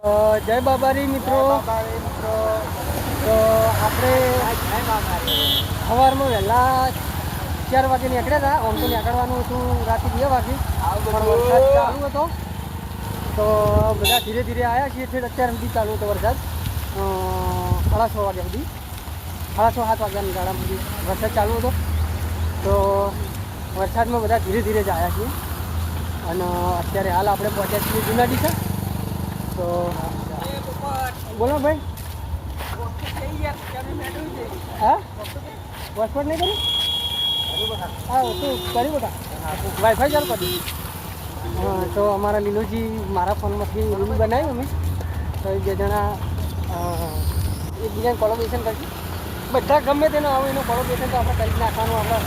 જય બાબારી મિત્રો. તો આપણે સવારમાં વહેલા 4 વાગે નીકળ્યા હતા. આમ તો નીકળવાનું હતું રાતે 2 વાગે, પણ વરસાદ ચાલુ હતો તો બધા ધીરે ધીરે આવ્યા છીએ. અત્યાર સુધી ચાલુ હતો વરસાદ 6:30 વાગ્યા સુધી, 6:30-7 વાગ્યાની ગાળા સુધી વરસાદ ચાલુ હતો. તો વરસાદમાં બધા ધીરે ધીરે જ આવ્યા છીએ અને અત્યારે હાલ આપણે પહોંચ્યા છીએ જૂના ડીસા. તો બોલો ભાઈ, હા પાસપોર્ટ નહીં કર્યું? હા તો કર્યું બેટા, વાઈફાઈ ચાલુ કરી. હા તો અમારા લીલુજી મારા ફોનમાંથી રીલ બનાવી અમે તો 2 જણા એકબીજાને કોલોબરેશન કરશું. બધા ગમે તેનો આવે એનું કોલોબરેશન તો આપણે કરી નાખવાનું. આપણે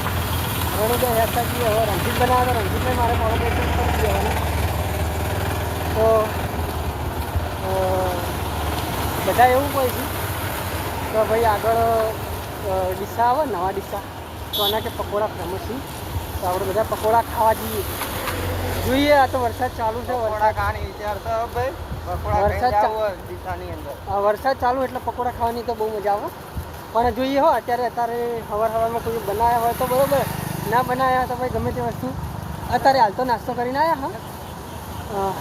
રણુદય હેરતા છીએ, હવે રણજીત બનાવે તો રણજીતને મારે કોલોબરેશન કરી દેવાનું. તો બધા એવું કહે છે તો ભાઈ આગળ ડીસા આવે નવા ડીસા તો આના કે પકોડા ફેમસ છે, તો આપણે બધા પકોડા ખાવા જોઈએ. આ તો વરસાદ ચાલુ છે, વરસાદ ચાલુ એટલે પકોડા ખાવાની તો બહુ મજા આવે. પણ જોઈએ હો અત્યારે સવારમાં કોઈ બનાવ્યા હોય તો બરાબર, ના બનાવ્યા તો ભાઈ ગમે તે વસ્તુ અત્યારે હાલ તો નાસ્તો કરીને આવ્યા.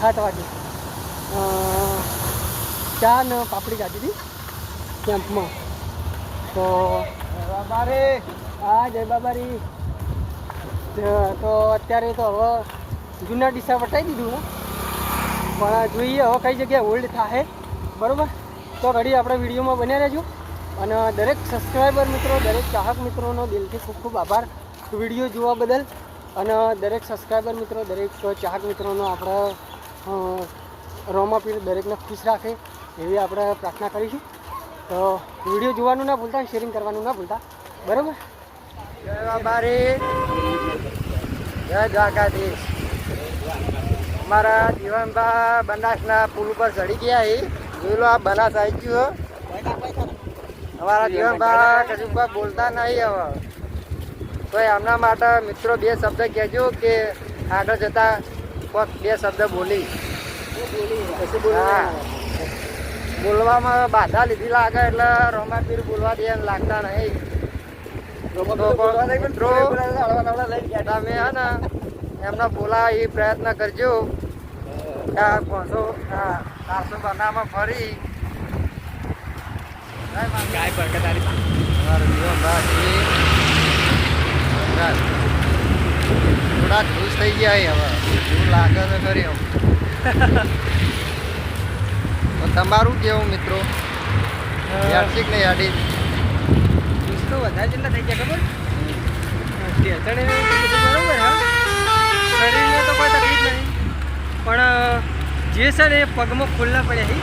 હા 7 વાગે ચા ને પાપડી ખાધી હતી કેમ્પમાં. તો હા જય બાબારી. તો અત્યારે તો હવે જૂના ડીસા વટાવી દીધું પણ જોઈએ હવે કઈ જગ્યાએ હોલ્ડ થાય બરાબર. તો ઘડી આપણે વિડીયોમાં બન્યા રહેજો અને દરેક સબસ્ક્રાઈબર મિત્રો, દરેક ચાહક મિત્રોનો દિલથી ખૂબ ખૂબ આભાર વિડીયો જોવા બદલ. અને દરેક સબસ્ક્રાઈબર મિત્રો, દરેક ચાહક મિત્રોનો આપણે રોમા પીર દરેકને ખુશ રાખે એવી આપણે પ્રાર્થના કરીશું. તો વિડીયો જોવાનું ના ભૂલતા, શેરિંગ કરવાનું ના ભૂલતા બરાબર. જય બાબારી, જય દ્વારકાધીશ. અમારા જીવનભા બનાસના પુલ ઉપર ચડી ગયા એ જોઈ લો. આ બનાસ આવી ગયું. અમારા જીવનભા કશું બોલતા નહીં હવે તો એમના માટે મિત્રો 2 શબ્દ કહેજો કે આગળ જતા 2 શબ્દ બોલી. હા બોલવામાં બાધા લીધી લાગે એટલે રોમાપીર બોલવા દે લાગતા નહીં. તમે હે ને એમના બોલા એ પ્રયત્ન કરજો. 400 બનામાં ફરી થોડા ખુશ થઈ ગયા હવે એવું લાગે તો ખરી. તમારું કેવું મિત્રો? યાદશીક ને યાદી તો વધારે જેટલા થઈ ગયા ખબર? બરાબર. હા શરીરને તો કોઈ તકલીફ નહીં, પણ જે છે ને એ પગમાં ખુલ્લા પડ્યા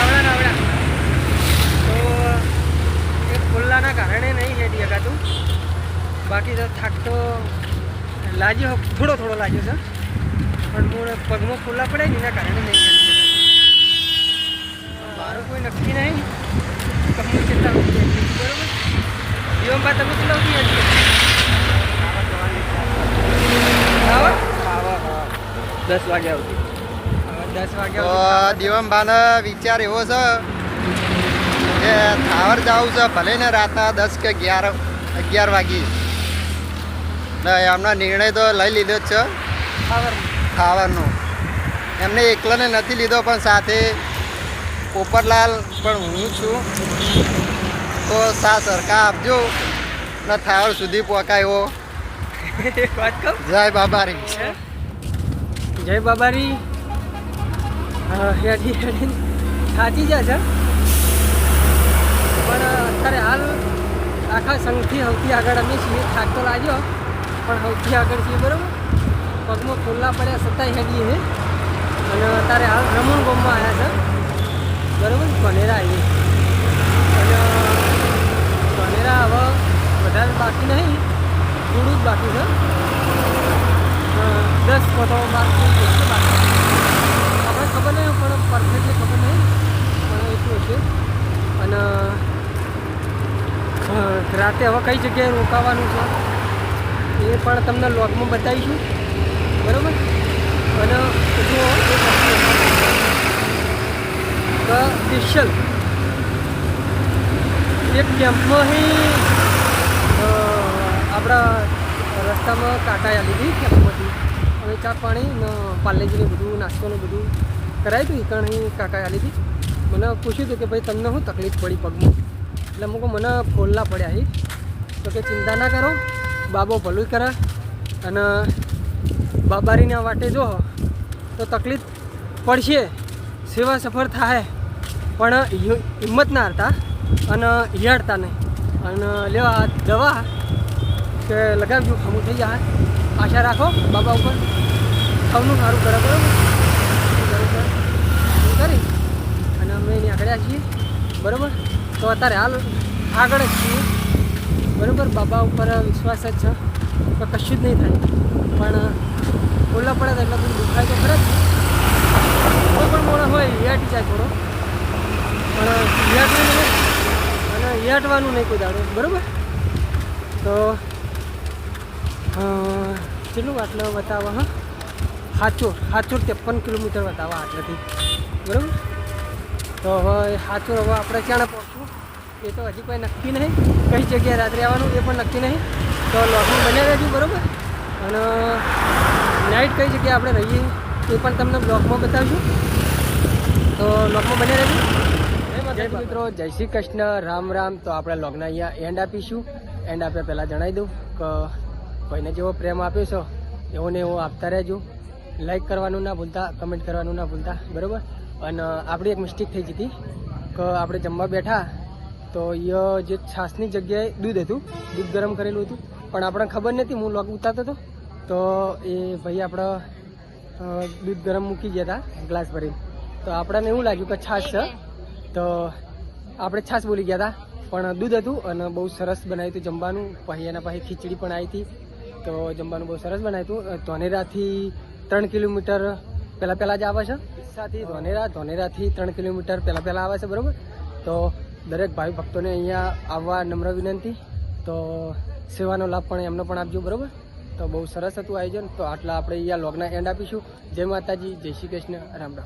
આવડા તો એ ખુલ્લાના કારણે નહીં હેડી શકાતું. બાકી તો થાક તો લાગ્યો, થોડો લાગ્યો છે, પણ પગમાં ખુલ્લા પડે ને એના કારણે નહીં હેડી શકાતું. મારું કોઈ નક્કી નહીં કંપની કેટલા બરાબર. જીવનભાઈ તમે કેટલા સુધી હેડી 10 વાગ્યા સુધી. 10 વાગ્યા દીવમભાનો વિચાર એવો છે કે થાવર જવું છે ભલે ને રાતના 10 કે 11 વાગી. એમનો નિર્ણય તો લઈ લીધો જ છે થાવરનો. એમને એકલાને નથી લીધો પણ સાથે પોપટલાલ પણ હું છું. તો સરકાર આપજો ને થાવર સુધી પહોંચાયો. જય બાબારી. જય બાબારી. હેડી થાકી જાય છે પણ અત્યારે હાલ આખા સંઘથી સૌથી આગળ અમે છીએ. થાક તો લાગ્યો પણ સૌથી આગળ છીએ બરાબર. પગમાં ખુલ્લા પડ્યા છતાંય હેડીએ છે. અને અત્યારે હાલ રમણ ગામમાં આવ્યા છે બરાબર. કનેરા આવીએ અને કનેરા હવે વધારે બાકી નહીં, થોડું જ બાકી છે. 10 ફોટો બાકી આપણે ખબર નહીં પણ પરફેક્ટલી ખબર નહીં પણ એટલું છે. અને રાતે હવે કઈ જગ્યાએ રોકાવાનું છે એ પણ તમને લોગમાં બતાવીશું બરાબર. અને જો હવે સ્પેશિયલ એક કેમ્પમાં આપણા રસ્તામાં કાંટા આલી હતી કેમ્પમાંથી હવે ચા પાણી ને પાર્લેજીને બધું નાસ્તોને બધું કરાવ્યું હતું કારણ અહીં કાકા આલી હતી મને પૂછ્યું હતું કે ભાઈ તમને શું તકલીફ પડી પગમાં એટલે અમુક મને ફોલના પડ્યા અહીં તો કે ચિંતા ના કરો બાબો ભલું કરે અને બાબારીના વાટે જો તો તકલીફ પડશે સેવા સફળ થાય પણ હિંમત ના હારતા અને હિયાડતા નહીં અને લેવા દવા કે લગાવજો ખમું થઈ જાય આશા રાખો બાબા ઉપર સૌનું સારું કરે બરાબર કરી અને અમે એની આગળ છીએ બરાબર તો અત્યારે હાલ આગળ જ છીએ બરાબર બાબા ઉપર વિશ્વાસ જ છે તો કશું જ નહીં થાય પણ બોલવા પડે તો એટલે બધું દુખાય તો ખરા જ કોઈ પણ મોણસ હોય હિયાટી જાય થોડો પણ હિયાટવું નહીં અને હિયાટવાનું નહીં કોઈ દાડો બરાબર તો કેટલું આટલો બતાવો હા સાચોર 53 કિલોમીટર બતાવવા આટલેથી બરાબર તો હવે સાચોર હવે આપણે ક્યાં પહોંચવું એ તો હજી કોઈ નક્કી નહીં કઈ જગ્યાએ રાત્રે આવવાનું એ પણ નક્કી નહીં તો લોકમાં બન્યા રહેજો બરાબર અને નાઇટ કઈ જગ્યાએ આપણે રહીએ એ પણ તમને બ્લોગમાં બતાવીશું તો લોકમાં બન્યા રહેજો જય મિત્રો જય શ્રી કૃષ્ણ રામ રામ તો આપણે લોગના અહીંયા એન્ડ આપીશું એન્ડ આપ્યા પહેલાં જણાવી દઉં કે કોઈને જેવો પ્રેમ આપ્યો છો એવો ને એવો આપતા રહેજો લાઈક કરવાનું ના ભૂલતા કમેન્ટ કરવાનું ના ભૂલતા બરાબર અને આપણી એક મિસ્ટેક થઈ હતી કે આપણે જમવા બેઠા તો એ જે છાશની જગ્યાએ દૂધ હતું દૂધ ગરમ કરેલું હતું પણ આપણને ખબર નથી હું લોગ ઉતારતો હતો તો એ ભાઈ આપણે દૂધ ગરમ મૂકી ગયા હતા ગ્લાસ ભરીને તો આપણને એવું લાગ્યું કે છાશ છે તો આપણે છાશ બોલી ગયા હતા પણ દૂધ હતું અને બહુ સરસ બનાવ્યું હતું જમવાનું પછી એના પછી ખીચડી પણ આવી હતી તો જમવાનું બહુ સરસ બનાવ્યું હતું ધોનેરાથી 3 કિલોમીટર પહેલાં જ આવે છે ઈચ્છાથી ધોનેરાથી 3 કિલોમીટર પહેલાં આવે છે બરાબર તો દરેક ભાઈ ભક્તોને અહીંયા આવવા નમ્ર વિનંતી તો સેવાનો લાભ પણ એમનો પણ આપજો બરાબર તો બહુ સરસ હતું આયોજન તો આટલા આપણે અહીંયા લોગના એન્ડ આપીશું જય માતાજી જય શ્રી કૃષ્ણ રામ રામ